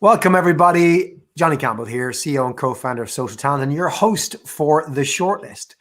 Welcome, everybody. Johnny Campbell here, CEO and co-founder of SocialTalent, and your host for The Shortlist.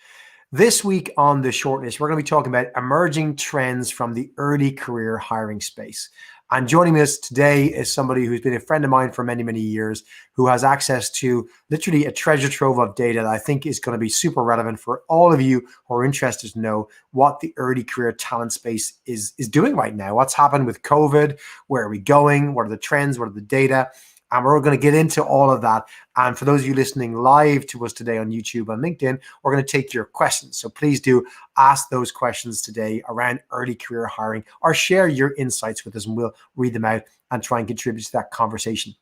This week on The Shortlist, we're going to be talking about emerging trends from the early career hiring space. And joining us today is somebody who's been a friend of mine for many, many years, who has access to literally a treasure trove of data that I think is going to be super relevant for all of you who are interested to know what the early career talent space is doing right now. What's happened with COVID? Where are we going? What are the trends? What are the data? And we're going to get into all of that. And for those of you listening live to us today on YouTube and LinkedIn, we're going to take your questions. So please do ask those questions today around early career hiring, or share your insights with us and we'll read them out and try and contribute to that conversation.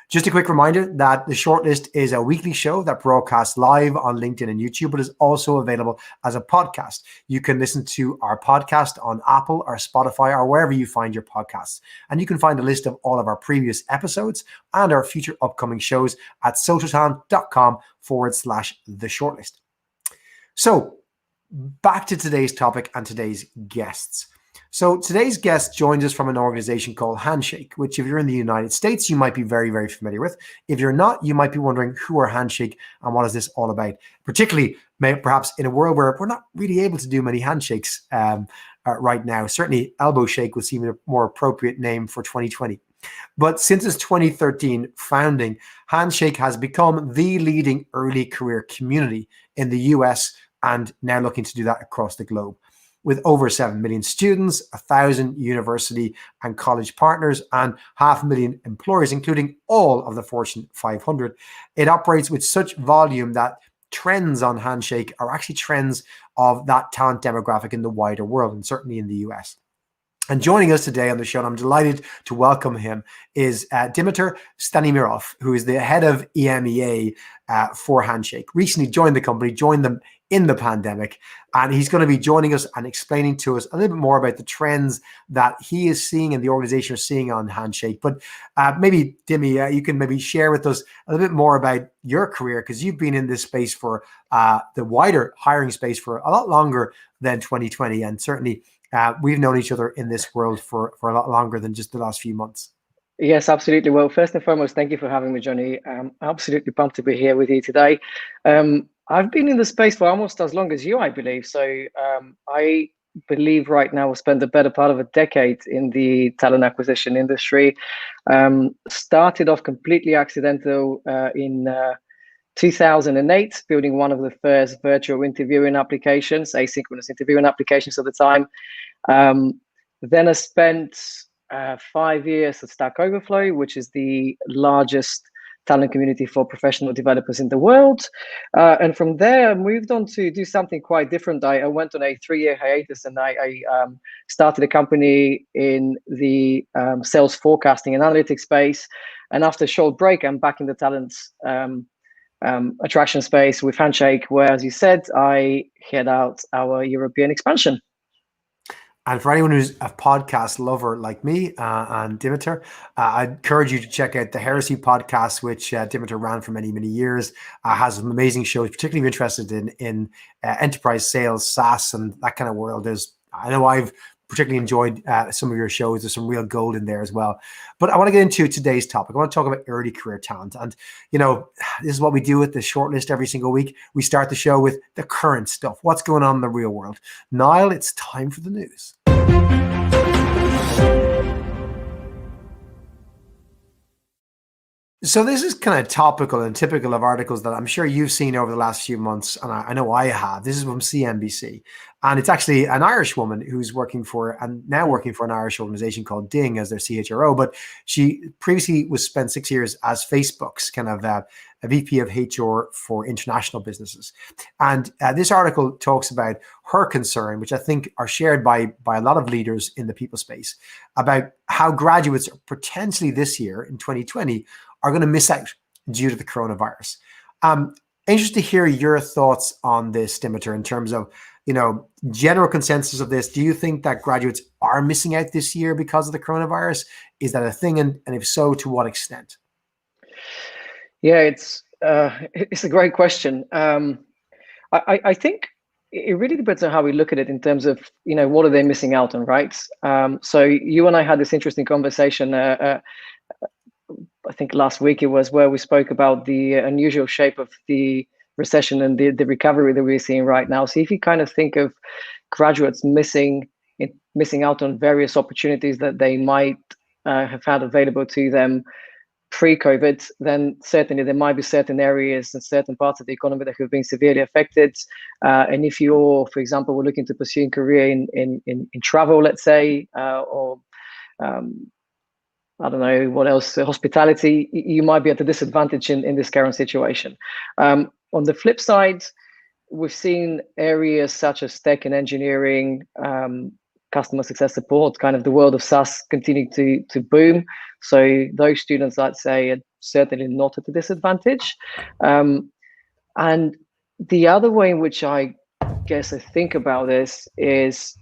Just a quick reminder that The Shortlist is a weekly show that broadcasts live on LinkedIn and YouTube, but is also available as a podcast. You can listen to our podcast on Apple or Spotify or wherever you find your podcasts. And you can find a list of all of our previous episodes and our future upcoming shows at socialtalent.com/The Shortlist. So back to today's topic and today's guests. So today's guest joins us from an organization called Handshake, which if you're in the United States, you might be very, very familiar with. If you're not, you might be wondering who are Handshake and what is this all about? Particularly, perhaps in a world where we're not really able to do many handshakes right now. Certainly, elbow shake would seem a more appropriate name for 2020. But since its 2013 founding, Handshake has become the leading early career community in the US and now looking to do that across the globe. With over 7 million students, 1,000 university and college partners, and 500,000 employers, including all of the Fortune 500, it operates with such volume that trends on Handshake are actually trends of that talent demographic in the wider world, and certainly in the US. And joining us today on the show, and I'm delighted to welcome him, is Dimitar Stanimiroff, who is the head of EMEA for Handshake. Recently joined the company, joined them in the pandemic, and he's going to be joining us and explaining to us a little bit more about the trends that he is seeing and the organization are seeing on Handshake. But maybe, Dimi, you can maybe share with us a little bit more about your career, because you've been in this space for the wider hiring space for a lot longer than 2020, and certainly we've known each other in this world for a lot longer than just the last few months. Yes, absolutely. Well, first and foremost, thank you for having me, Johnny. I'm absolutely pumped to be here with you today. I've been in the space for almost as long as you, I believe. So I believe right now we've spent the better part of a decade in the talent acquisition industry. Started off completely accidental in 2008, building one of the first virtual interviewing applications, asynchronous interviewing applications at the time. Then I spent 5 years at Stack Overflow, which is the largest talent community for professional developers in the world. And from there, I moved on to do something quite different. I went on a 3-year hiatus, and I started a company in the sales forecasting and analytics space. And after a short break, I'm back in the talent attraction space with Handshake, where, as you said, I head out our European expansion. And for anyone who's a podcast lover like me and Dimitar, I encourage you to check out the Heresy podcast, which Dimitar ran for many, many years. Has some amazing shows, particularly if you're interested in enterprise sales, SaaS, and that kind of world. I know I've particularly enjoyed some of your shows. There's some real gold in there as well. But I want to get into today's topic. I want to talk about early career talent. And, you know, this is what we do with the shortlist every single week. We start the show with the current stuff. What's going on in the real world? Niall, it's time for the news. So this is kind of topical and typical of articles that I'm sure you've seen over the last few months, and I know I have. This is from CNBC, and it's actually an Irish woman who's working for an Irish organization called Ding as their CHRO, but she previously spent 6 years as Facebook's kind of a VP of HR for international businesses. And this article talks about her concern, which I think are shared by a lot of leaders in the people space, about how graduates potentially this year in 2020 are going to miss out due to the coronavirus. Interested to hear your thoughts on this, Dimitar, in terms of, you know, general consensus of this. Do you think that graduates are missing out this year because of the coronavirus? Is that a thing? And if so, to what extent? Yeah, it's a great question. I think it really depends on how we look at it in terms of, you know, what are they missing out on, right? So you and I had this interesting conversation I think last week it was, where we spoke about the unusual shape of the recession and the recovery that we're seeing right now. So if you kind of think of graduates missing out on various opportunities that they might have had available to them pre-COVID, then certainly there might be certain areas and certain parts of the economy that have been severely affected. And if you're, for example, we're looking to pursue a career in travel, let's say, or I don't know what else, hospitality, you might be at a disadvantage in this current situation. On the flip side, we've seen areas such as tech and engineering, customer success support, kind of the world of SaaS continue to boom. So those students, I'd say, are certainly not at a disadvantage. And the other way in which I guess I think about this is,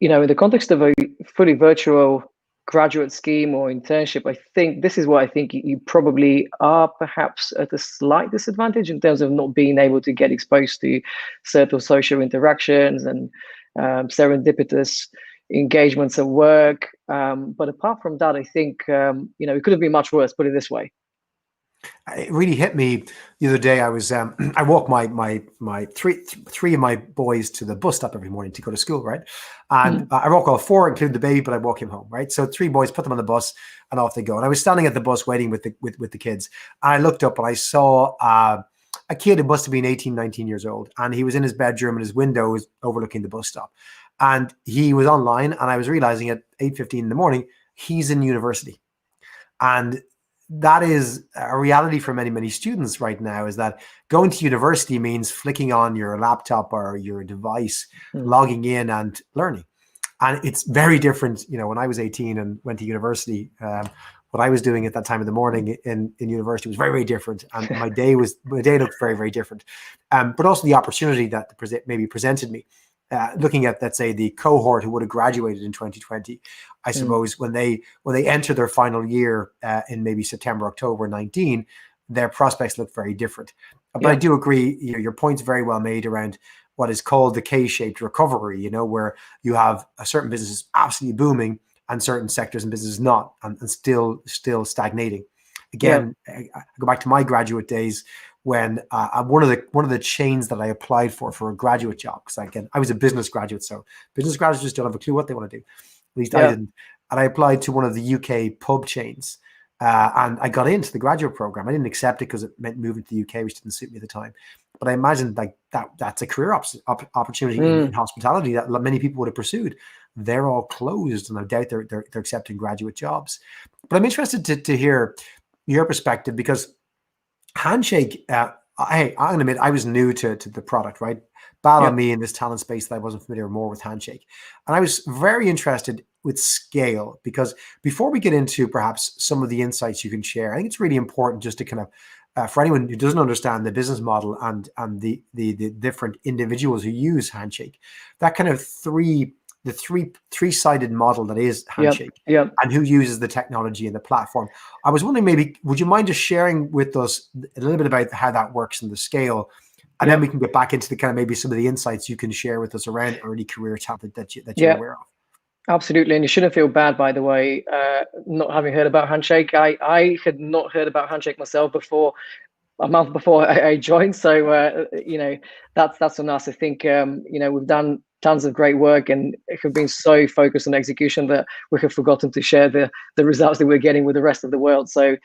in the context of a fully virtual graduate scheme or internship, I think this is what I think you probably are perhaps at a slight disadvantage in terms of not being able to get exposed to certain social interactions and serendipitous engagements at work. But apart from that, I think, it could have been much worse, put it this way. It really hit me the other day. I was I walk my three of my boys to the bus stop every morning to go to school, right? And I walk all four, including the baby, but I walk him home, right? So three boys, put them on the bus, and off they go. And I was standing at the bus waiting with the kids, and I looked up and I saw a kid who must have been 18, 19 years old, and he was in his bedroom and his window was overlooking the bus stop, and he was online. And I was realizing at 8:15 in the morning he's in university, and that is a reality for many, many students right now, is that going to university means flicking on your laptop or your device, logging in and learning. And it's very different. When I was 18 and went to university, what I was doing at that time of the morning in university was very, very different. And my day looked very, very different. But also the opportunity that maybe presented me. Looking at, let's say, the cohort who would have graduated in 2020, I suppose when they enter their final year in maybe September, October 19, their prospects look very different. But I do agree, your point's very well made around what is called the K-shaped recovery, where you have a certain businesses absolutely booming and certain sectors and businesses not, and still stagnating. Again, I go back to my graduate days, when one of the chains that I applied for a graduate job, because again, I was a business graduate, so business graduates just don't have a clue what they want to do. At least I didn't. And I applied to one of the UK pub chains, and I got into the graduate program. I didn't accept it because it meant moving to the UK, which didn't suit me at the time. But I imagined that's a career opportunity in hospitality that many people would have pursued. They're all closed, and I doubt they're accepting graduate jobs. But I'm interested to hear your perspective, because Handshake, I'm going to admit, I was new to the product, right? Bad on me in this talent space that I wasn't familiar more with Handshake. And I was very interested with scale, because before we get into perhaps some of the insights you can share, I think it's really important just to kind of, for anyone who doesn't understand the business model and the different individuals who use Handshake, that kind of three-sided model that is Handshake, and who uses the technology and the platform. I was wondering, maybe, would you mind just sharing with us a little bit about how that works and the scale? And then we can get back into the kind of maybe some of the insights you can share with us around early career talent that you're aware of. Absolutely. And you shouldn't feel bad, by the way, not having heard about Handshake. I had not heard about Handshake myself a month before I joined. So, that's on us. I think, we've done tons of great work and have been so focused on execution that we have forgotten to share the results that we're getting with the rest of the world. So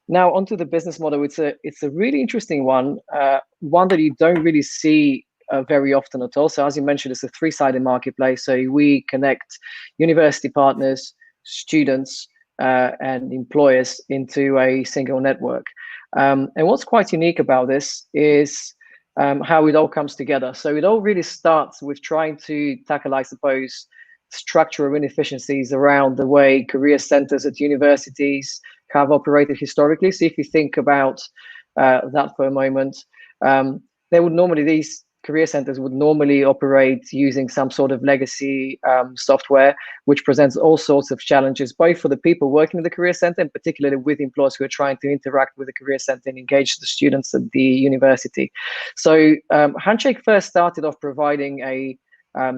now onto the business model. It's a really interesting one that you don't really see very often at all. So as you mentioned, it's a three-sided marketplace. So we connect university partners, students, and employers into a single network. And what's quite unique about this is how it all comes together. So it all really starts with trying to tackle, I suppose, structural inefficiencies around the way career centers at universities have operated historically. So if you think about that for a moment, these career centers would normally operate using some sort of legacy software, which presents all sorts of challenges, both for the people working in the career center and particularly with employers who are trying to interact with the career center and engage the students at the university. So Handshake first started off providing a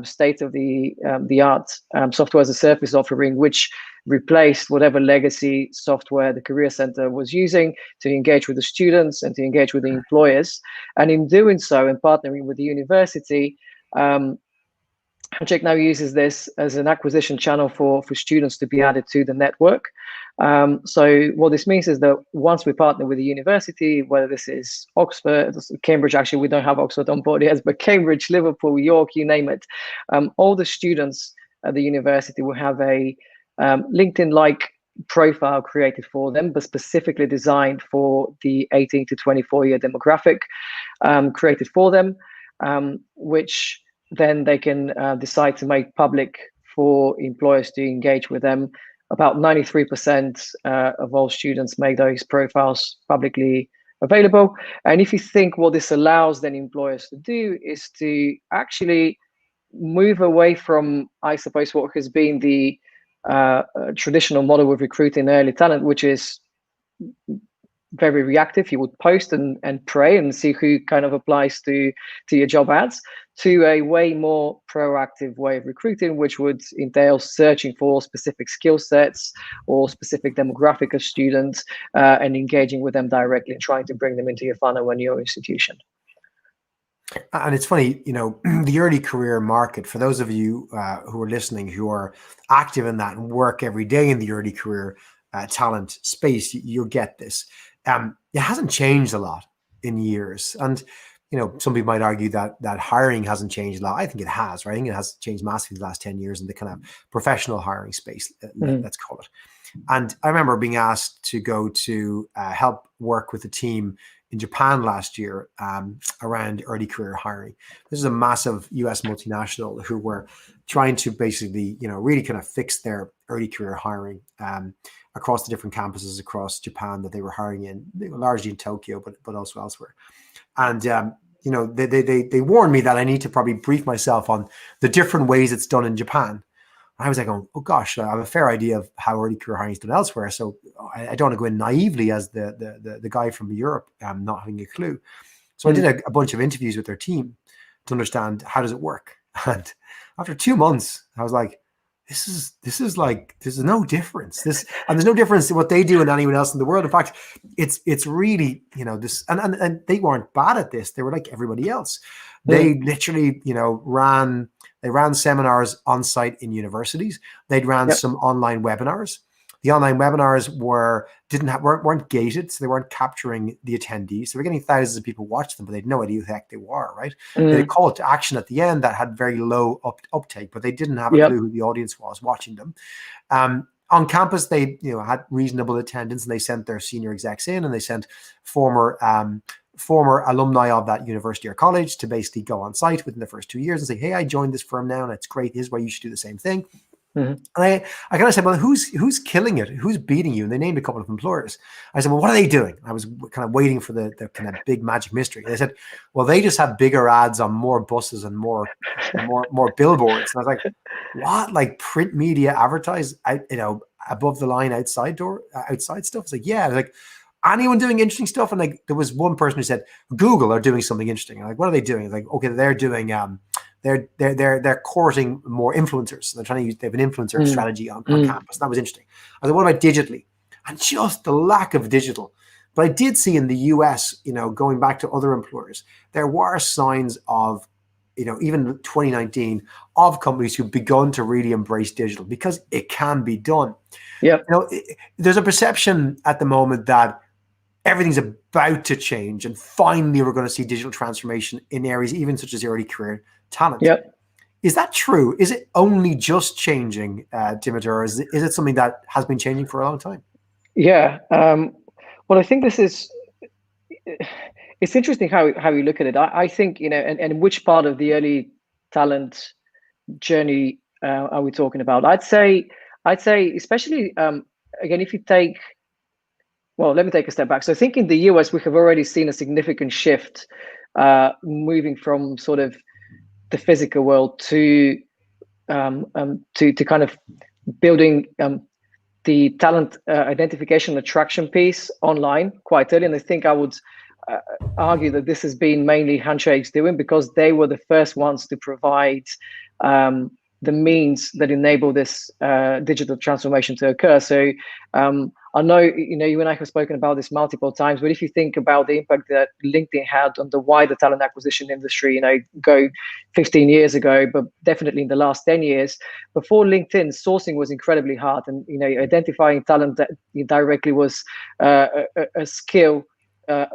state of the art software as a service offering, which replaced whatever legacy software the Career Center was using to engage with the students and to engage with the employers. And in doing so, and partnering with the university, Handshake now uses this as an acquisition channel for students to be added to the network. So what this means is that once we partner with the university, whether this is Oxford, Cambridge, actually we don't have Oxford on board yet, but Cambridge, Liverpool, York, you name it, all the students at the university will have a LinkedIn-like profile created for them, but specifically designed for the 18 to 24-year demographic, created for them, which then they can decide to make public for employers to engage with them. About 93% of all students make those profiles publicly available. And if you think what this allows then employers to do is to actually move away from, I suppose, what has been the traditional model with recruiting early talent, which is very reactive. You would post and pray and see who kind of applies to your job ads, to a way more proactive way of recruiting, which would entail searching for specific skill sets or specific demographic of students and engaging with them directly and trying to bring them into your funnel and your institution. And it's funny, the early career market, for those of you who are listening, who are active in that and work every day in the early career talent space, you'll get this. It hasn't changed a lot in years. And, some people might argue that hiring hasn't changed a lot. I think it has, right? I think it has changed massively in the last 10 years in the kind of professional hiring space, let's call it. And I remember being asked to go to help work with a team in Japan last year around early career hiring. This is a massive US multinational who were trying to basically, really kind of fix their early career hiring across the different campuses across Japan that they were hiring in, largely in Tokyo, but also elsewhere. And they warned me that I need to probably brief myself on the different ways it's done in Japan. I was like, oh gosh, I have a fair idea of how early career hiring is done elsewhere. So I don't want to go in naively as the guy from Europe, not having a clue. So I did a bunch of interviews with their team to understand how does it work. And after 2 months, I was like, this is no difference. And there's no difference in what they do and anyone else in the world. In fact, it's really, this, and they weren't bad at this. They were like everybody else. They literally, ran seminars on site in universities. They'd ran some online webinars. The online webinars weren't gated, so they weren't capturing the attendees. So we're getting thousands of people watch them, but they had no idea who the heck they were, right? They had a call to action at the end that had very low uptake, but they didn't have a clue who the audience was watching them. On campus, they had reasonable attendance, and they sent their senior execs in, and they sent former alumni of that university or college to basically go on site within the first 2 years and say, hey, I joined this firm now and it's great. Here's why you should do the same thing. And I kind of said, well, who's killing it? Who's beating you? And they named a couple of employers. I said, well, what are they doing? I was kind of waiting for the kind of big magic mystery. And they said, well, they just have bigger ads on more buses and more billboards. And I was like, what? Like print media advertise, above the line outside stuff? It's like, yeah. Like, anyone doing interesting stuff? And like, there was one person who said, Google are doing something interesting. I'm like, what are they doing? Like, okay, they're doing, they're courting more influencers. They're trying to use, they have an influencer strategy on campus. That was interesting. I said, what about digitally? And just the lack of digital. But I did see in the US, going back to other employers, there were signs of, even 2019, of companies who've begun to really embrace digital because it can be done. Yeah. There's a perception at the moment that everything's about to change, and finally we're going to see digital transformation in areas even such as early career talent. Yep. Is that true? Is it only just changing, Dimitar, or is it something that has been changing for a long time? Yeah. Well, I think it's interesting how you look at it. I think, and which part of the early talent journey are we talking about? I'd say especially, again, if you take, well, let me take a step back. So I think in the US, we have already seen a significant shift moving from sort of the physical world to kind of building the talent identification attraction piece online quite early. And I think I would argue that this has been mainly Handshake's doing, because they were the first ones to provide the means that enable this digital transformation to occur. So I know, you and I have spoken about this multiple times, but if you think about the impact that LinkedIn had on the wider talent acquisition industry, go 15 years ago, but definitely in the last 10 years, before LinkedIn, sourcing was incredibly hard. And, identifying talent that directly was a skill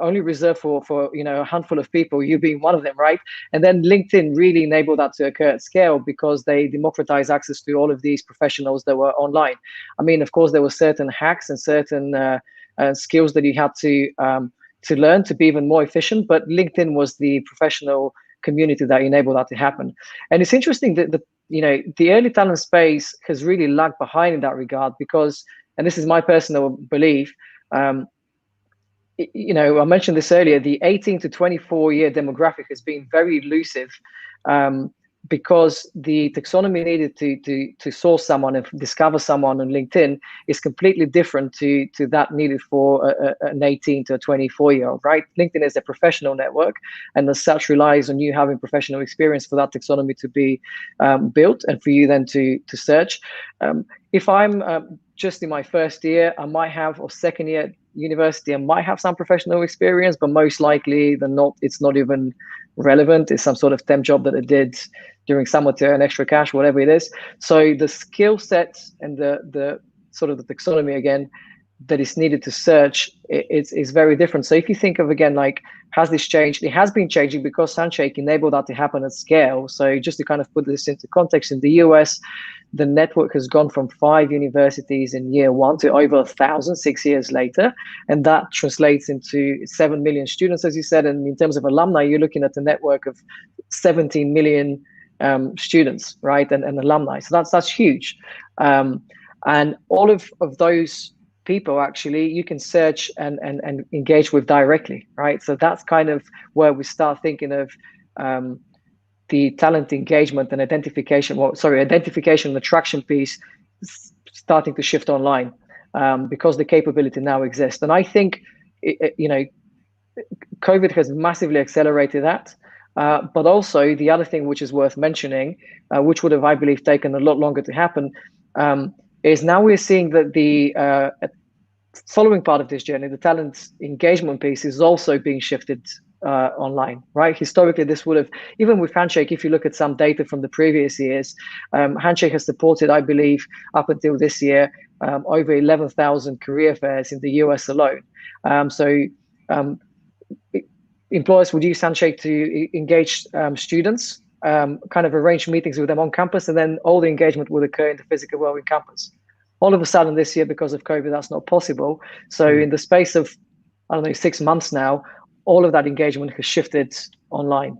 only reserved for a handful of people, you being one of them, right? And then LinkedIn really enabled that to occur at scale because they democratized access to all of these professionals that were online. I mean, of course, there were certain hacks and certain skills that you had to learn to be even more efficient, but LinkedIn was the professional community that enabled that to happen. And it's interesting that the early talent space has really lagged behind in that regard because, and this is my personal belief, I mentioned this earlier, the 18 to 24-year demographic has been very elusive because the taxonomy needed to source someone and discover someone on LinkedIn is completely different to that needed for an 18 to a 24-year-old, right? LinkedIn is a professional network, and as such relies on you having professional experience for that taxonomy to be built and for you then to search. If I'm just in my first year, I might have, or second year university, I might have some professional experience, but most likely it's not even relevant. It's some sort of temp job that I did during summer to earn extra cash, whatever it is. So the skill sets and the sort of the taxonomy again that is needed to search is very different. So if you think of, again, like, has this changed? It has been changing because Handshake enabled that to happen at scale. So just to kind of put this into context, in the US, the network has gone from 5 universities in year 1 to over 1,000 6 years later. And that translates into 7 million students, as you said. And in terms of alumni, you're looking at a network of 17 million students, right? And alumni. So that's huge. And all of those people, actually, you can search and engage with directly, right? So that's kind of where we start thinking of the talent engagement and identification and attraction piece starting to shift online because the capability now exists. And I think, COVID has massively accelerated that. But also the other thing which is worth mentioning, which would have, I believe, taken a lot longer to happen, is now we're seeing that the following part of this journey, the talent engagement piece, is also being shifted online, right? Historically, this would have, even with Handshake, if you look at some data from the previous years, Handshake has supported, I believe, up until this year, over 11,000 career fairs in the US alone. Employers would use Handshake to engage students, kind of arrange meetings with them on campus, and then all the engagement would occur in the physical world in campus. All of a sudden this year, because of COVID, that's not possible. So in the space of, 6 months now, all of that engagement has shifted online.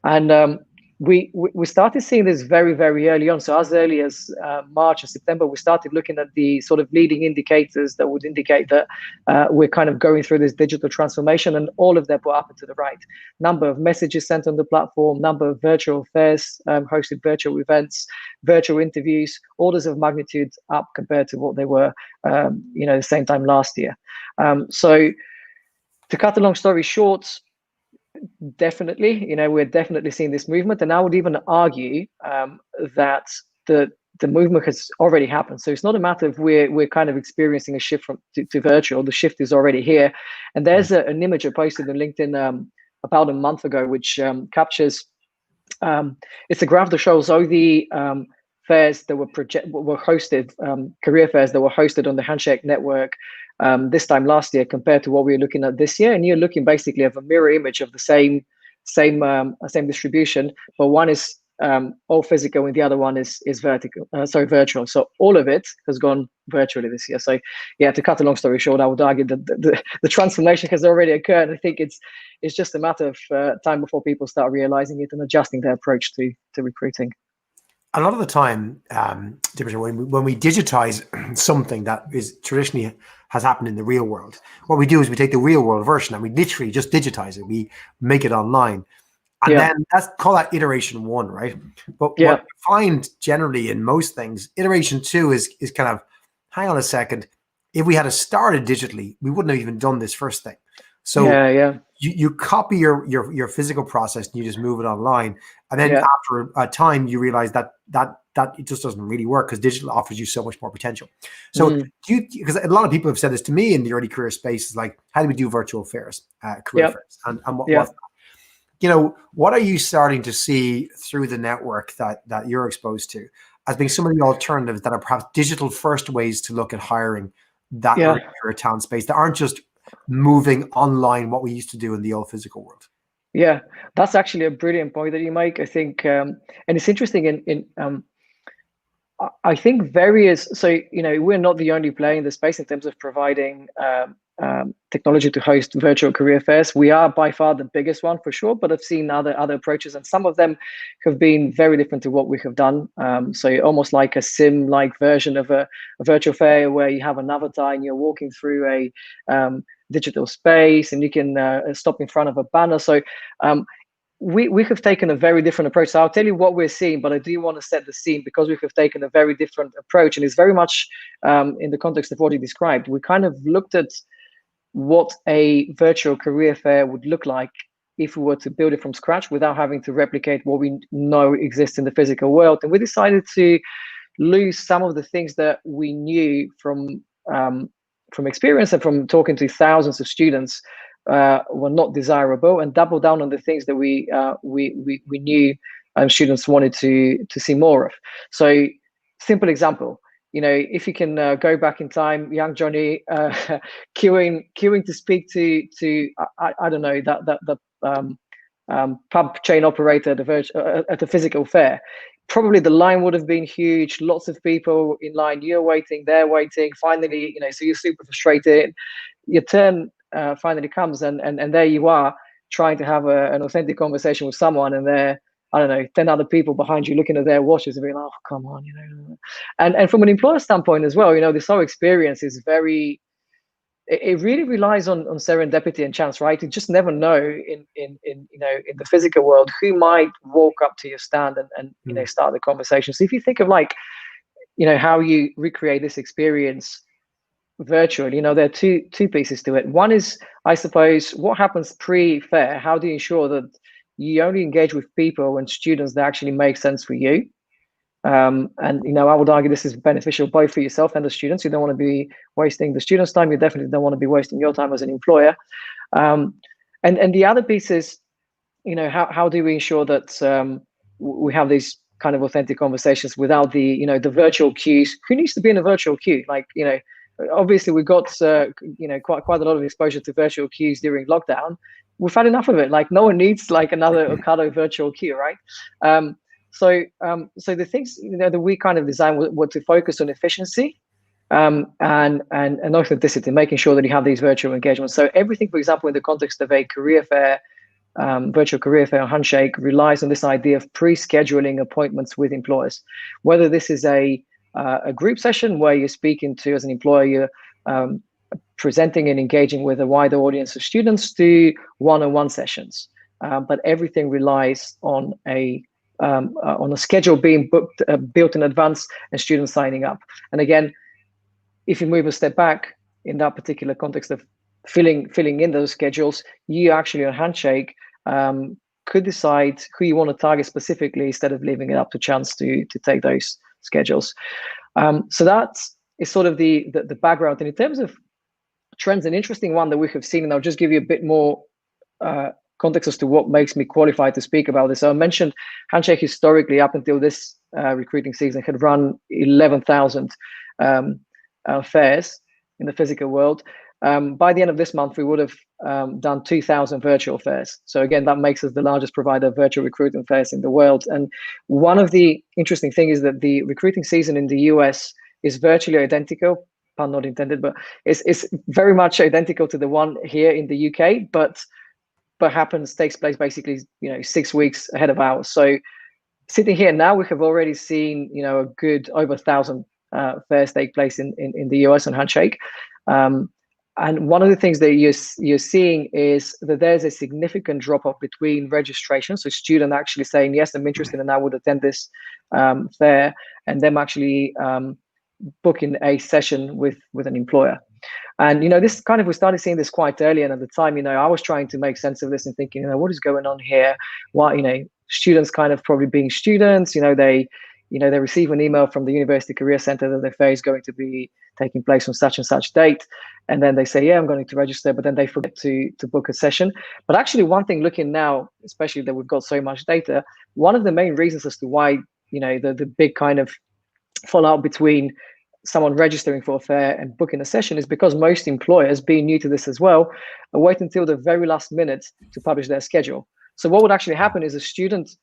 And we started seeing this very, very early on. So as early as March and September, we started looking at the sort of leading indicators that would indicate that we're kind of going through this digital transformation, and all of them were up and to the right. Number of messages sent on the platform, number of virtual fairs, hosted virtual events, virtual interviews, orders of magnitude up compared to what they were, the same time last year. So to cut a long story short, definitely, we're definitely seeing this movement, and I would even argue that the movement has already happened. So it's not a matter of we're kind of experiencing a shift to virtual. The shift is already here, and there's an image I posted on LinkedIn about a month ago, which captures. It's a graph that shows all the fairs that were hosted, career fairs that were hosted on the Handshake network this time last year compared to what we were looking at this year. And you're looking basically at a mirror image of the same distribution, but one is all physical and the other one is virtual. So all of it has gone virtually this year. So yeah, to cut a long story short, I would argue that the transformation has already occurred. I think it's just a matter of time before people start realizing it and adjusting their approach to recruiting. A lot of the time, Dimitar, when we digitize something that is traditionally has happened in the real world, what we do is we take the real world version and we literally just digitize it. We make it online. And then call that iteration 1, right? But what we find generally in most things, iteration 2 is kind of, hang on a second, if we had started digitally, we wouldn't have even done this first thing. So you copy your physical process and you just move it online, and then Yeah. after a time you realize that it just doesn't really work because digital offers you so much more potential. So because a lot of people have said this to me in the early career space, is like, how do we do virtual fairs, career Yeah. fairs, and Yeah. what are you starting to see through the network that you're exposed to as being some of the alternatives that are perhaps digital first ways to look at hiring that Yeah. early career talent space, that aren't just moving online what we used to do in the old physical world? Yeah, that's actually a brilliant point that you make. I think, and it's interesting I think various, so, we're not the only player in the space in terms of providing technology to host virtual career fairs. We are by far the biggest one for sure, but I've seen other approaches, and some of them have been very different to what we have done. So almost like a sim-like version of a virtual fair where you have an avatar and you're walking through a digital space and you can stop in front of a banner. So we have taken a very different approach. So I'll tell you what we're seeing, but I do want to set the scene because we have taken a very different approach, and it's very much in the context of what you described. We kind of looked at what a virtual career fair would look like if we were to build it from scratch without having to replicate what we know exists in the physical world. And we decided to lose some of the things that we knew from experience and from talking to thousands of students were not desirable, and double down on the things that we knew students wanted to see more of. So, simple example, if you can go back in time, young Johnny, queuing to speak to I don't know, the pub chain operator at the physical fair. Probably the line would have been huge, lots of people in line, you're waiting, they're waiting, finally, so you're super frustrated. Your turn finally comes, and there you are trying to have an authentic conversation with someone, and there, I don't know, 10 other people behind you looking at their watches and being like, oh, come on, and from an employer standpoint as well, this whole experience is very, it really relies on serendipity and chance, right? You just never know in the physical world who might walk up to your stand and start the conversation. So if you think of like, how you recreate this experience virtually, there are two pieces to it. One is, I suppose, what happens pre-fair. How do you ensure that you only engage with people and students that actually make sense for you? And I would argue this is beneficial both for yourself and the students. You don't want to be wasting the students' time. You definitely don't want to be wasting your time as an employer. And the other piece is, how do we ensure that we have these kind of authentic conversations without the the virtual queues? Who needs to be in a virtual queue? Like, obviously we got quite a lot of exposure to virtual queues during lockdown. We've had enough of it. Like, no one needs like another Ocado virtual queue, right? So the things that we kind of designed were to focus on efficiency and authenticity, making sure that you have these virtual engagements. So everything, for example, in the context of a career fair, virtual career fair, Handshake, relies on this idea of pre-scheduling appointments with employers. Whether this is a group session where you're speaking to, as an employer, you're presenting and engaging with a wider audience of students, to one-on-one sessions. But everything relies on a schedule being built in advance and students signing up. And again, if you move a step back in that particular context of filling in those schedules, you actually on Handshake could decide who you want to target specifically instead of leaving it up to chance to take those schedules. So that is sort of the background. And in terms of trends, an interesting one that we have seen, and I'll just give you a bit more context as to what makes me qualified to speak about this. So I mentioned Handshake historically, up until this recruiting season, had run 11,000 fairs in the physical world. By the end of this month, we would have done 2,000 virtual fairs. So again, that makes us the largest provider of virtual recruiting fairs in the world. And one of the interesting things is that the recruiting season in the US is virtually identical, pun not intended, but it's very much identical to the one here in the UK, but takes place basically 6 weeks ahead of ours. So sitting here now, we have already seen a good over 1,000 fairs take place in the US on Handshake. And one of the things that you're seeing is that there's a significant drop-off between registration, so student actually saying, yes, I'm interested and I would attend this fair, and them actually booking a session with an employer. And this kind of, we started seeing this quite early, and at the time, I was trying to make sense of this and thinking, what is going on here? Why, students kind of probably being students, they receive an email from the University Career Center that their fair is going to be taking place on such and such date, and then they say, yeah, I'm going to register, but then they forget to book a session. But actually, one thing, looking now, especially that we've got so much data, one of the main reasons as to why the big kind of fallout between someone registering for a fair and booking a session is because most employers, being new to this as well, are waiting until the very last minute to publish their schedule. So what would actually happen is a student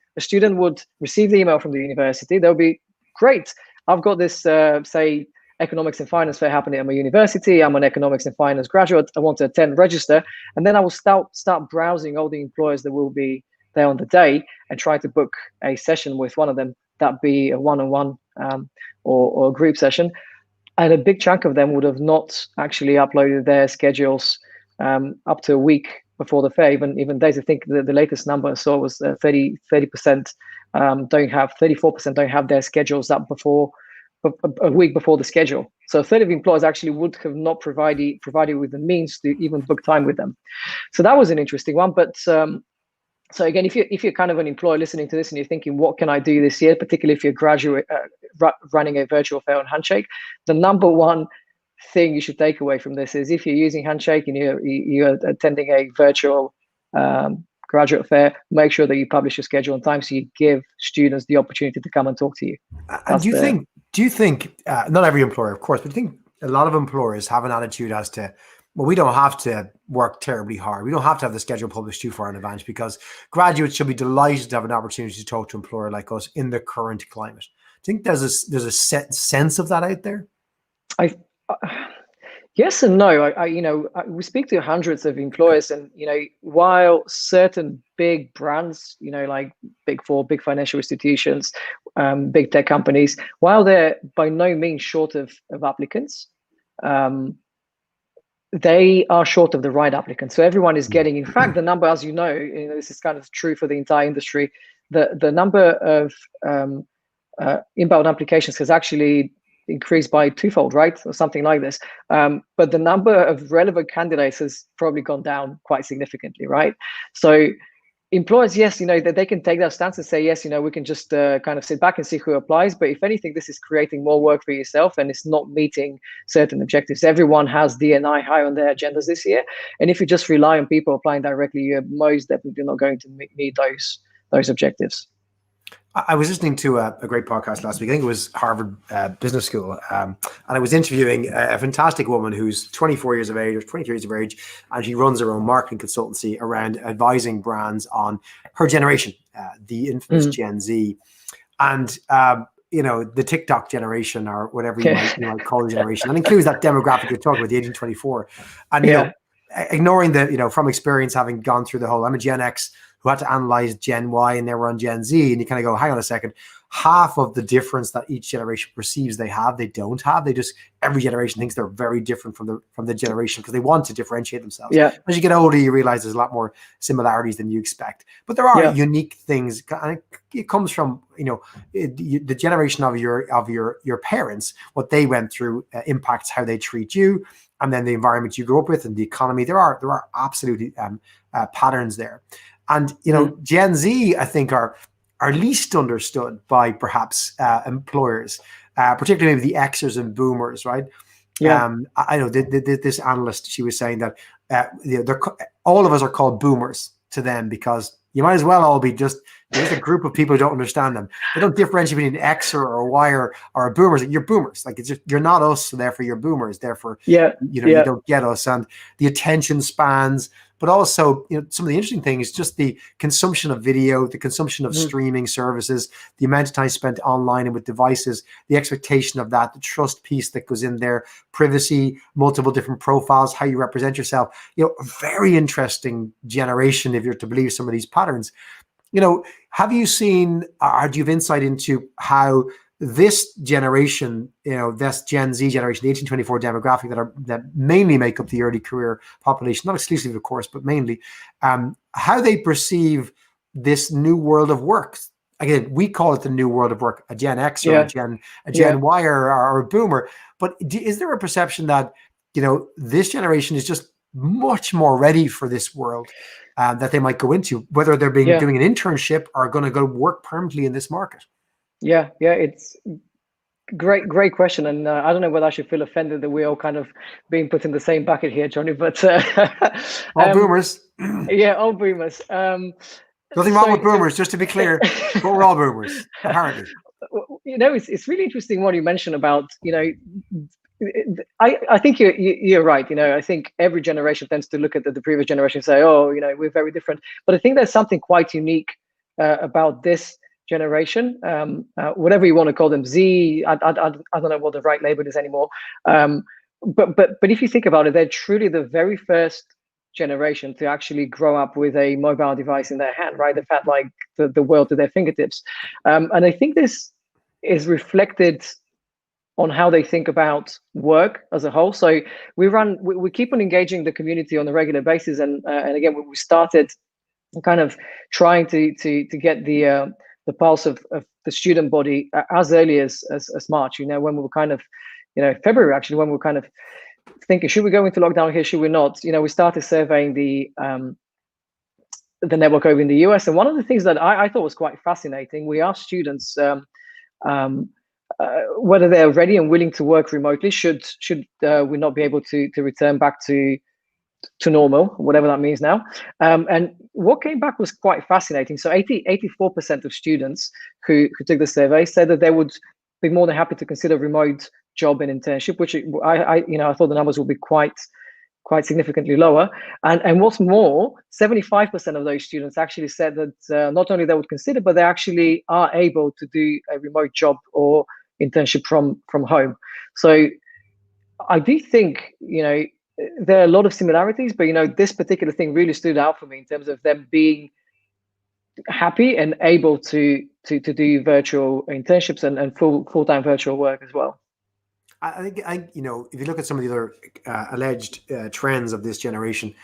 would receive the email from the university. They'll be, great, I've got this, say, economics and finance fair happening at my university. I'm an economics and finance graduate. I want to attend, register. And then I will start browsing all the employers that will be there on the day and try to book a session with one of them. That be a one-on-one or a group session. And a big chunk of them would have not actually uploaded their schedules up to a week before the fair. Even days, I think the latest number I saw was 30% don't have, 34% don't have their schedules up before a week before the schedule. So a third of employers actually would have not provided with the means to even book time with them. So that was an interesting one. But so again, if you're kind of an employer listening to this and you're thinking, what can I do this year, particularly if you're running a virtual fair on Handshake, the number one thing you should take away from this is, if you're using Handshake and you're attending a virtual graduate fair, make sure that you publish your schedule on time so you give students the opportunity to come and talk to you. And do you think not every employer, of course, but do you think a lot of employers have an attitude as to, well, we don't have to work terribly hard. We don't have to have the schedule published too far in advance, because graduates should be delighted to have an opportunity to talk to an employer like us in the current climate. Do you think there's a set sense of that out there? Yes and no. We speak to hundreds of employers, and while certain big brands, like Big Four, big financial institutions, big tech companies, while they're by no means short of applicants, they are short of the right applicants. So everyone is getting, in fact, the number, as this is kind of true for the entire industry, the number of inbound applications has actually increased by twofold, right? Or something like this. But the number of relevant candidates has probably gone down quite significantly, right? So employers, yes, that they can take that stance and say, yes, we can just kind of sit back and see who applies. But if anything, this is creating more work for yourself, and it's not meeting certain objectives. Everyone has D&I high on their agendas this year. And if you just rely on people applying directly, you're most definitely not going to meet those objectives. I was listening to a great podcast last week. I think it was Harvard Business School. And I was interviewing a fantastic woman who's 24 years of age, or 23 years of age, and she runs her own marketing consultancy around advising brands on her generation, the infamous Gen Z. And, the TikTok generation, or whatever you might call the generation, and includes that demographic you're talking about, the 18 to 24. And, ignoring the, from experience, having gone through the whole, I'm a Gen X who had to analyze Gen Y and they were on Gen Z, and you kind of go, hang on a second, half of the difference that each generation perceives they don't have. Every generation thinks they're very different from the generation because they want to differentiate themselves. Yeah. As you get older, you realize there's a lot more similarities than you expect. But there are unique things, and it comes from, the generation of your parents, what they went through impacts how they treat you, and then the environment you grew up with and the economy. There are absolutely patterns there. And, Gen Z, I think, are least understood by perhaps employers, particularly maybe the Xers and Boomers, right? Yeah. I know this analyst, she was saying that all of us are called Boomers to them because you might as well all be just a group of people who don't understand them. They don't differentiate between an Xer or a Y or a Boomers. You're Boomers. Like, it's just, you're not us, so therefore you're Boomers. Therefore, you don't get us. And the attention spans, but also, some of the interesting things, just the consumption of video, the consumption of streaming services, the amount of time spent online and with devices, the expectation of that, the trust piece that goes in there, privacy, multiple different profiles, how you represent yourself. A very interesting generation, if you're to believe some of these patterns. Have you seen, or do you have insight into how this generation, this Gen Z generation, the 1824 demographic that mainly make up the early career population, not exclusively, of course, but mainly, how they perceive this new world of work? Again, we call it the new world of work, a Gen X or a Gen Y or a Boomer. But is there a perception that this generation is just much more ready for this world that they might go into, whether they're doing an internship or going to go work permanently in this market. Yeah, it's great question, and I don't know whether I should feel offended that we're all kind of being put in the same bucket here, Johnny. But all boomers. Yeah, all boomers. Nothing wrong with boomers, just to be clear, but we're all boomers, apparently. It's really interesting what you mentioned about, I think you're right. I think every generation tends to look at the previous generation and say, oh, we're very different. But I think there's something quite unique about this generation, whatever you want to call them. Z, I don't know what the right label is anymore. But if you think about it, they're truly the very first generation to actually grow up with a mobile device in their hand, right? They've had like the world at their fingertips. And I think this is reflected on how they think about work as a whole. So we keep on engaging the community on a regular basis. And again, we started kind of trying to get the pulse of the student body as early as March, when we were kind of, February, actually, when we were kind of thinking, should we go into lockdown here? Should we not? We started surveying the network over in the US. And one of the things that I thought was quite fascinating, we asked students whether they're ready and willing to work remotely, should we not be able to return back to normal, whatever that means now. And what came back was quite fascinating. So 84% of students who took the survey said that they would be more than happy to consider remote job and internship, which I thought the numbers would be quite significantly lower. And what's more, 75% of those students actually said that not only they would consider, but they actually are able to do a remote job or internship from home. So I do think, there are a lot of similarities, but this particular thing really stood out for me in terms of them being happy and able to do virtual internships and full-time virtual work as well. I think if you look at some of the other alleged trends of this generation,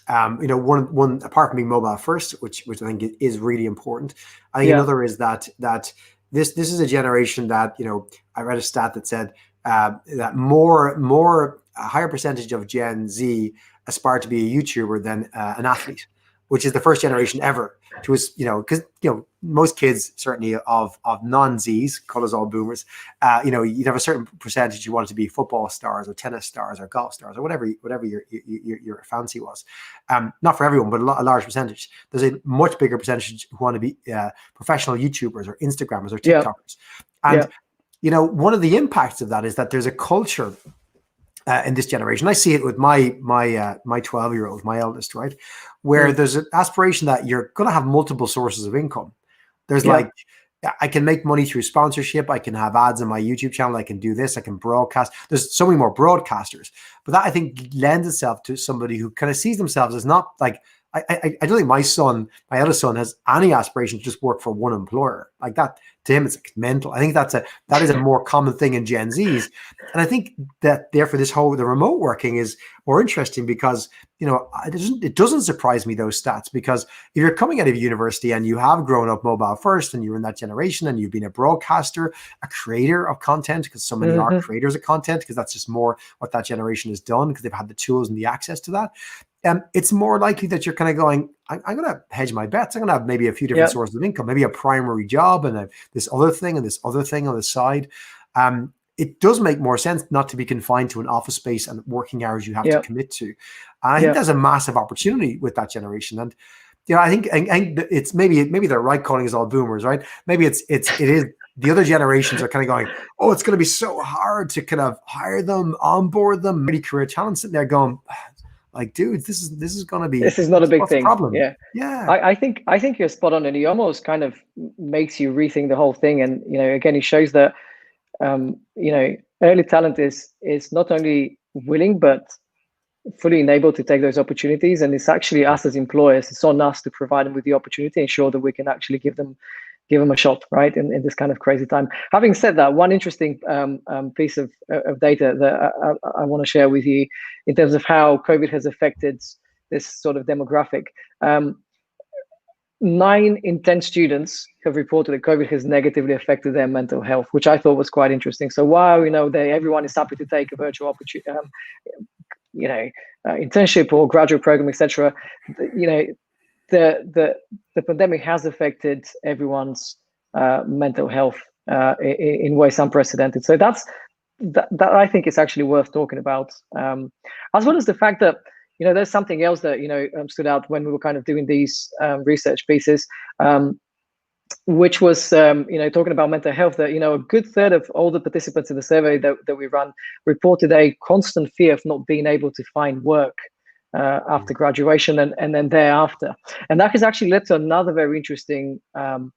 one apart from being mobile first, which I think is really important. I think another is that this is a generation that I read a stat that said that a higher percentage of Gen Z aspire to be a YouTuber than an athlete, which is the first generation ever to us, because most kids certainly of non-Zs, call us all boomers, you'd have a certain percentage you wanted to be football stars or tennis stars or golf stars or whatever your fancy was. Not for everyone, but a large percentage. There's a much bigger percentage who want to be professional YouTubers or Instagrammers or TikTokers. And one of the impacts of that is that there's a culture in this generation. I see it with my 12-year-old, my eldest, right, where there's an aspiration that you're going to have multiple sources of income. There's like, I can make money through sponsorship. I can have ads on my YouTube channel. I can do this. I can broadcast. There's so many more broadcasters, but that I think lends itself to somebody who kind of sees themselves as not like, I don't think my eldest son has any aspiration to just work for one employer like that. To him, it's like mental. I think that is a more common thing in Gen Zs. And I think that therefore the remote working is more interesting because, it doesn't surprise me, those stats, because if you're coming out of university and you have grown up mobile first and you're in that generation and you've been a broadcaster, a creator of content, because so many are creators of content, because that's just more what that generation has done because they've had the tools and the access to that. It's more likely that you're kind of going, I'm going to hedge my bets. I'm going to have maybe a few different sources of income, maybe a primary job and this other thing and this other thing on the side. It does make more sense not to be confined to an office space and working hours you have to commit to. And I think there's a massive opportunity with that generation. And I think it's maybe they're right calling us all boomers, right? Maybe it is. The other generations are kind of going, oh, it's going to be so hard to kind of hire them, onboard them, many career talent sitting there going, like, dude, this is going to be. This is not a big thing. Problem? Yeah. I think you're spot on, and he almost kind of makes you rethink the whole thing. And again, he shows that early talent is not only willing but fully enabled to take those opportunities. And it's actually us as employers. It's on us to provide them with the opportunity, ensure that we can actually give them a shot, right, in this kind of crazy time. Having said that, one interesting piece of data that I want to share with you in terms of how COVID has affected this sort of demographic. 9 in 10 students have reported that COVID has negatively affected their mental health, which I thought was quite interesting. So while everyone is happy to take a virtual opportunity, internship or graduate program, etc., the pandemic has affected everyone's mental health in ways unprecedented. So that I think is actually worth talking about, as well as the fact that there's something else that stood out when we were kind of doing these research pieces, which was talking about mental health. That a good third of all the participants in the survey that we ran reported a constant fear of not being able to find work after graduation and then thereafter, and that has actually led to another very interesting kind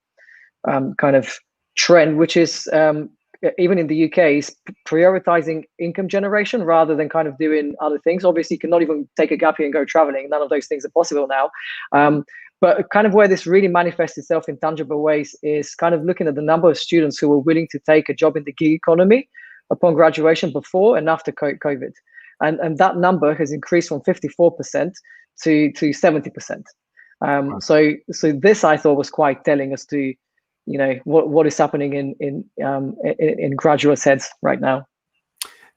of trend, which is even in the UK, is prioritizing income generation rather than kind of doing other things. Obviously, you cannot even take a gap year and go traveling. None of those things are possible now. But kind of where this really manifests itself in tangible ways is kind of looking at the number of students who are willing to take a job in the gig economy upon graduation before and after COVID. And that number has increased from 54% to 70%. So this I thought was quite telling as to what is happening in graduates' heads right now.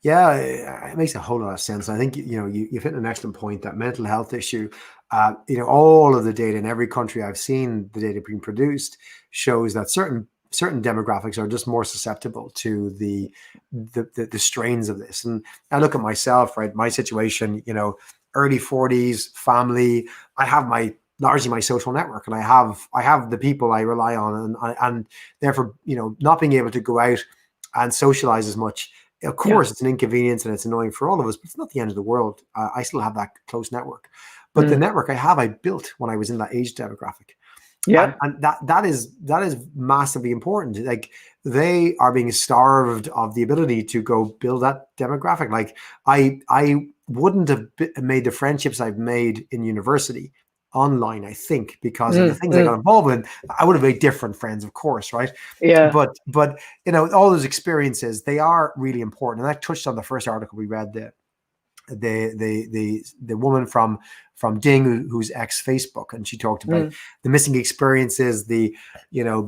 Yeah, it makes a whole lot of sense. I think you've hit an excellent point, that mental health issue. All of the data in every country I've seen, the data being produced, shows that certain demographics are just more susceptible to the strains of this. And I look at myself, right? My situation, early 40s, family. I have largely my social network, and I have the people I rely on, and therefore, not being able to go out and socialize as much. Of course, It's an inconvenience and it's annoying for all of us, but it's not the end of the world. I still have that close network, but the network I built when I was in that age demographic. Yeah, and that is massively important. Like, they are being starved of the ability to go build that demographic. Like, I wouldn't have made the friendships I've made in university online, I think, because of the things I got involved in. I would have made different friends, of course, right? Yeah. But all those experiences, they are really important. And I touched on the first article we read, the woman from Ding, who's ex Facebook, and she talked about the missing experiences, the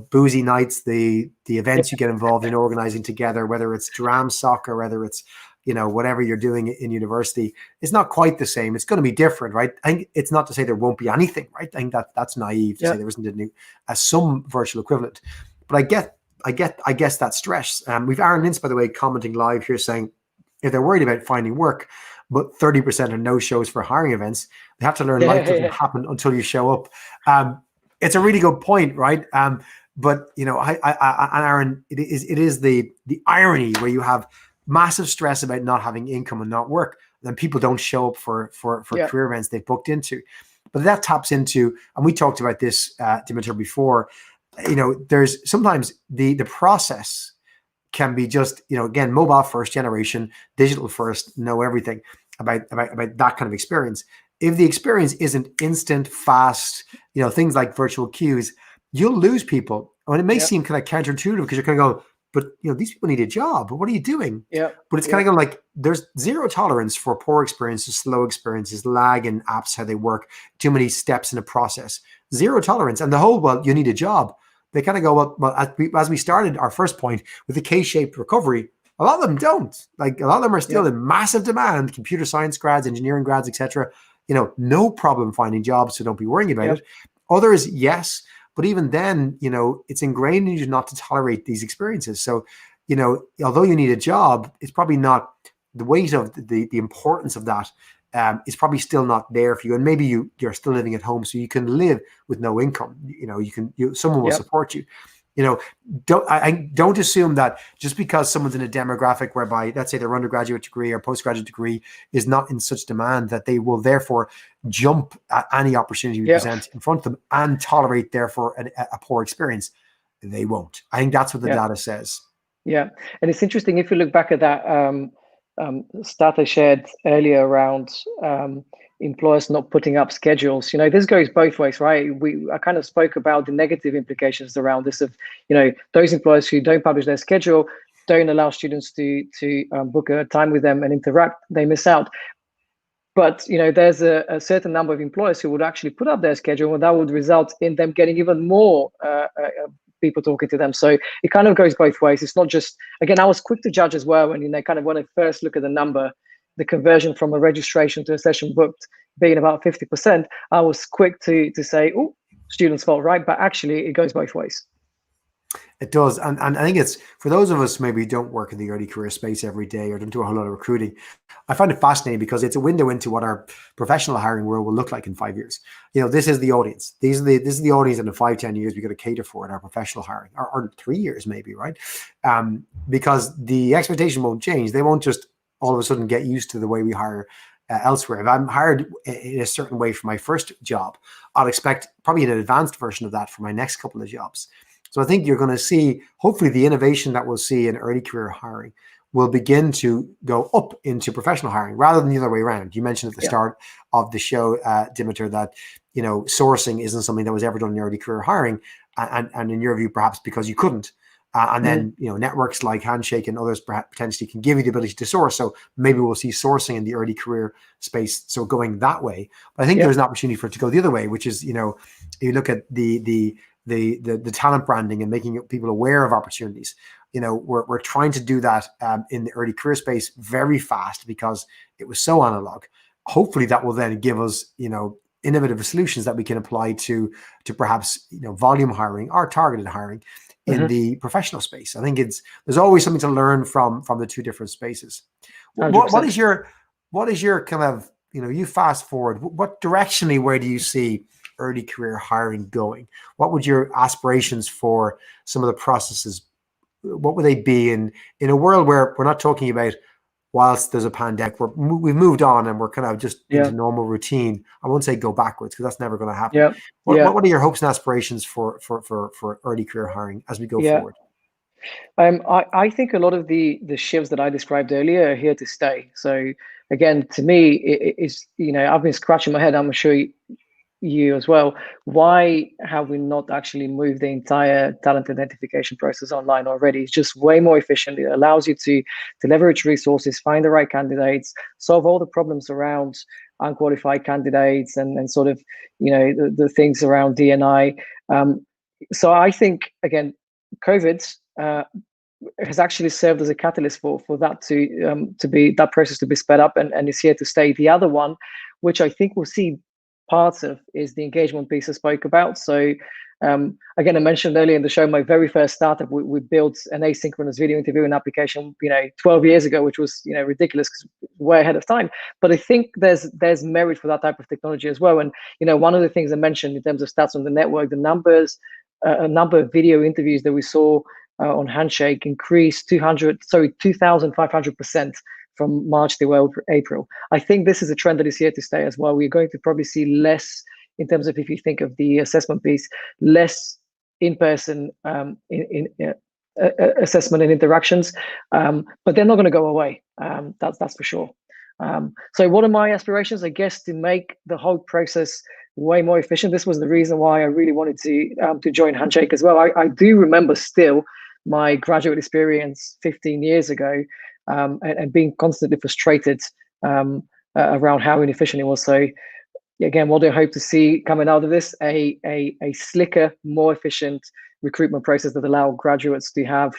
boozy nights, the events you get involved in organizing together, whether it's dram soccer, whether it's whatever you're doing in university. It's not quite the same. It's going to be different, right? I think it's not to say there won't be anything, right? I think that's naive to say there isn't some virtual equivalent. But I guess that stress. We've Aaron Lintz, by the way, commenting live here, saying if they're worried about finding work, but 30% are no-shows for hiring events, they have to learn life doesn't happen until you show up. It's a really good point, right? But Aaron, it is the irony where you have massive stress about not having income and not work, then people don't show up for career events they've booked into. But that taps into, and we talked about this, Dimitar, before. There's sometimes the process can be just, again, mobile first generation, digital first, know everything about that kind of experience. If the experience isn't instant, fast, things like virtual queues, you'll lose people. I mean, it may seem kind of counterintuitive because you're kind of going, but these people need a job. But what are you doing? Yeah. But it's kind of going like, there's zero tolerance for poor experiences, slow experiences, lag in apps, how they work, too many steps in a process. Zero tolerance. And the whole, well, you need a job. They kind of go, well, as we started our first point with the K-shaped recovery, a lot of them don't. Like, a lot of them are still in massive demand, computer science grads, engineering grads, etc. No problem finding jobs, so don't be worrying about it. Others, yes. But even then, it's ingrained in you not to tolerate these experiences. So, although you need a job, it's probably not the weight of the importance of that is probably still not there for you. And maybe you're still living at home, so you can live with no income. Someone will support you. Don't assume that just because someone's in a demographic whereby, let's say, their undergraduate degree or postgraduate degree is not in such demand, that they will therefore jump at any opportunity we present in front of them and tolerate therefore a poor experience. They won't. I think that's what the data says. Yeah, and it's interesting if you look back at that stat I shared earlier around employers not putting up schedules. This goes both ways, right? I kind of spoke about the negative implications around this of, those employers who don't publish their schedule, don't allow students to book a time with them and interact, they miss out. But there's a certain number of employers who would actually put up their schedule, and that would result in them getting even more people talking to them. So it kind of goes both ways. It's not just, again, I was quick to judge as well, and kind of when I first look at the number, the conversion from a registration to a session booked being about 50%, I was quick to say, oh, students' fault, right? But actually, it goes both ways. It does. And I think it's for those of us maybe don't work in the early career space every day or don't do a whole lot of recruiting. I find it fascinating because it's a window into what our professional hiring world will look like in 5 years. This is the audience. This is the audience in the 5-10 years we got to cater for in our professional hiring, or 3 years maybe, right? Because the expectation won't change. They won't just all of a sudden get used to the way we hire elsewhere. If I'm hired in a certain way for my first job, I'll expect probably an advanced version of that for my next couple of jobs. So I think you're going to see, hopefully the innovation that we'll see in early career hiring will begin to go up into professional hiring rather than the other way around. You mentioned at the start of the show, Dimitar, that sourcing isn't something that was ever done in early career hiring, and in your view, perhaps because you couldn't. And then networks like Handshake and others potentially can give you the ability to source. So maybe we'll see sourcing in the early career space, so going that way. But I think there's an opportunity for it to go the other way, which is you look at the talent branding and making people aware of opportunities. We're trying to do that in the early career space very fast because it was so analog. Hopefully that will then give us innovative solutions that we can apply to perhaps volume hiring or targeted hiring in the professional space. I think there's always something to learn from the two different spaces. What is your kind of you fast forward, what directionally, where do you see early career hiring going? What would your aspirations for some of the processes, what would they be in a world where we're not talking about whilst there's a pandemic, we've moved on and we're kind of just into normal routine? I won't say go backwards because that's never going to happen. What are your hopes and aspirations for early career hiring as we go forward? I think a lot of the shifts that I described earlier are here to stay. So again, to me, it's I've been scratching my head. I'm sure you as well. Why have we not actually moved the entire talent identification process online already? It's just way more efficient. It allows you to leverage resources, find the right candidates, solve all the problems around unqualified candidates and sort of the things around D&I. So I think again, COVID has actually served as a catalyst for that to be that process to be sped up and is here to stay. The other one, which I think we'll see parts of, is the engagement piece I spoke about. So again, I mentioned earlier in the show, my very first startup, we built an asynchronous video interviewing application 12 years ago, which was ridiculous because way ahead of time. But I think there's merit for that type of technology as well. And one of the things I mentioned in terms of stats on the network, the number of video interviews that we saw on Handshake increased 2,500% from March to April. I think this is a trend that is here to stay as well. We're going to probably see less, in terms of, if you think of the assessment piece, less in-person assessment and interactions, but they're not going to go away. That's for sure. So what are my aspirations? I guess to make the whole process way more efficient. This was the reason why I really wanted to join Handshake as well. I do remember still my graduate experience 15 years ago, and being constantly frustrated around how inefficient it was. So again, what do I hope to see coming out of this? A slicker, more efficient recruitment process that allow graduates to have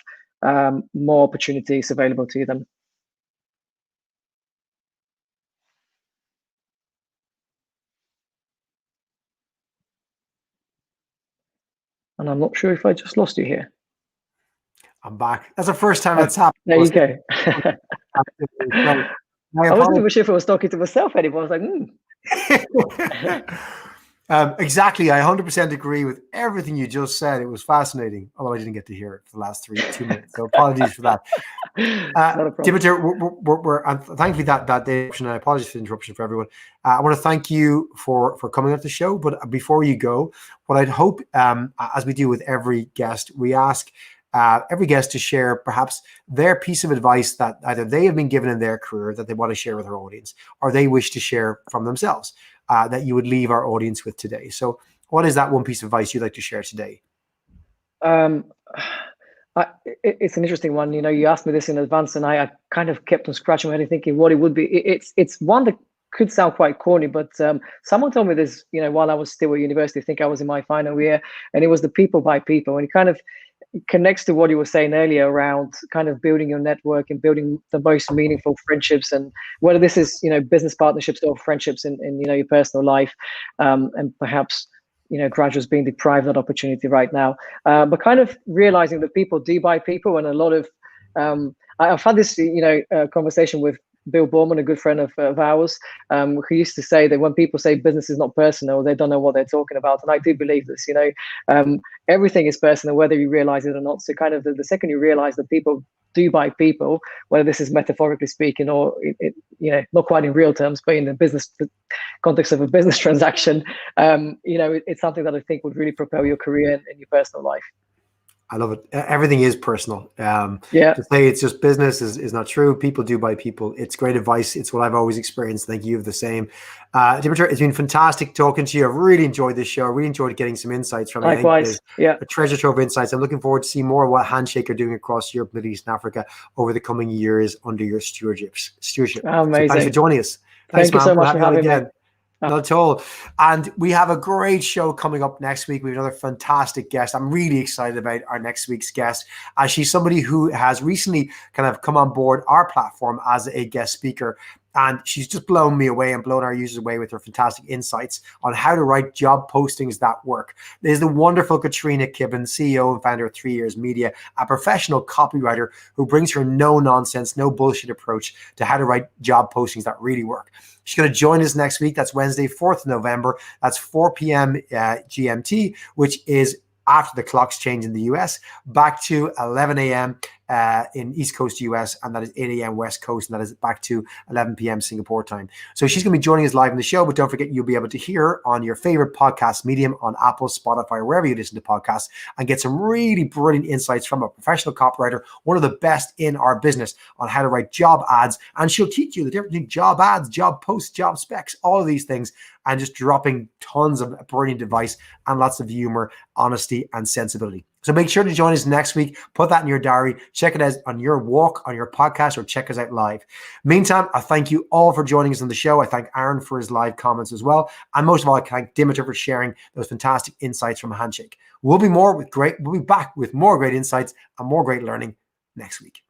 more opportunities available to them. And I'm not sure if I just lost you here. I'm back. That's the first time that's happened. There you go. I wasn't even sure if I was talking to myself anymore. I was like, Exactly. I 100% agree with everything you just said. It was fascinating, although I didn't get to hear it for the last 2 minutes. So apologies for that. Dimitar, we're thankfully that interruption, and I apologize for the interruption for everyone. I want to thank you for coming on the show. But before you go, what I'd hope, as we do with every guest, we ask every guest to share perhaps their piece of advice that either they have been given in their career that they want to share with our audience, or they wish to share from themselves that you would leave our audience with today. So what is that one piece of advice you'd like to share today? It's an interesting one. You asked me this in advance, and I kind of kept on scratching my head and thinking what it would be. It's one that could sound quite corny, but someone told me this, while I was still at university. I think I was in my final year, and it was the people by people, and it kind of connects to what you were saying earlier around kind of building your network and building the most meaningful friendships, and whether this is business partnerships or friendships in your personal life, and perhaps graduates being deprived of that opportunity right now, but kind of realizing that people do buy people, and a lot of I've had this conversation with Bill Borman, a good friend of ours, who used to say that when people say business is not personal, they don't know what they're talking about. And I do believe this, everything is personal, whether you realize it or not. So kind of the second you realize that people do buy people, whether this is metaphorically speaking or, not quite in real terms, but in the business context of a business transaction, it's something that I think would really propel your career and your personal life. I love it. Everything is personal. Yeah. To say it's just business is not true. People do buy people. It's great advice. It's what I've always experienced. Thank you. The same. Dimitar, it's been fantastic talking to you. I've really enjoyed this show. I really enjoyed getting some insights from you. Likewise. Yeah. A treasure trove of insights. I'm looking forward to seeing more of what Handshake are doing across Europe, Middle East, and Africa over the coming years under your stewardship. Amazing. So thanks for joining us. Thank you so much for having me. Not at all. And we have a great show coming up next week. We have another fantastic guest. I'm really excited about our next week's guest, as she's somebody who has recently kind of come on board our platform as a guest speaker. And she's just blown me away and blown our users away with her fantastic insights on how to write job postings that work. There's the wonderful Katrina Kibben, CEO and founder of 3 Years Media, a professional copywriter who brings her no-nonsense, no bullshit approach to how to write job postings that really work. She's going to join us next week. That's Wednesday, 4th of November. That's 4 p.m. GMT, which is after the clocks change in the US, back to 11 a.m. In East Coast US, and that is 8 a.m. West Coast, and that is back to 11 p.m. Singapore time. So she's going to be joining us live in the show, but don't forget, you'll be able to hear her on your favorite podcast medium on Apple, Spotify, or wherever you listen to podcasts, and get some really brilliant insights from a professional copywriter, one of the best in our business, on how to write job ads. And she'll teach you the difference between job ads, job posts, job specs, all of these things, and just dropping tons of brilliant advice and lots of humor, honesty, and sensibility. So make sure to join us next week. Put that in your diary. Check it out on your walk, on your podcast, or check us out live. Meantime, I thank you all for joining us on the show. I thank Aaron for his live comments as well. And most of all, I thank Dimitar for sharing those fantastic insights from Handshake. We'll be back with more great insights and more great learning next week.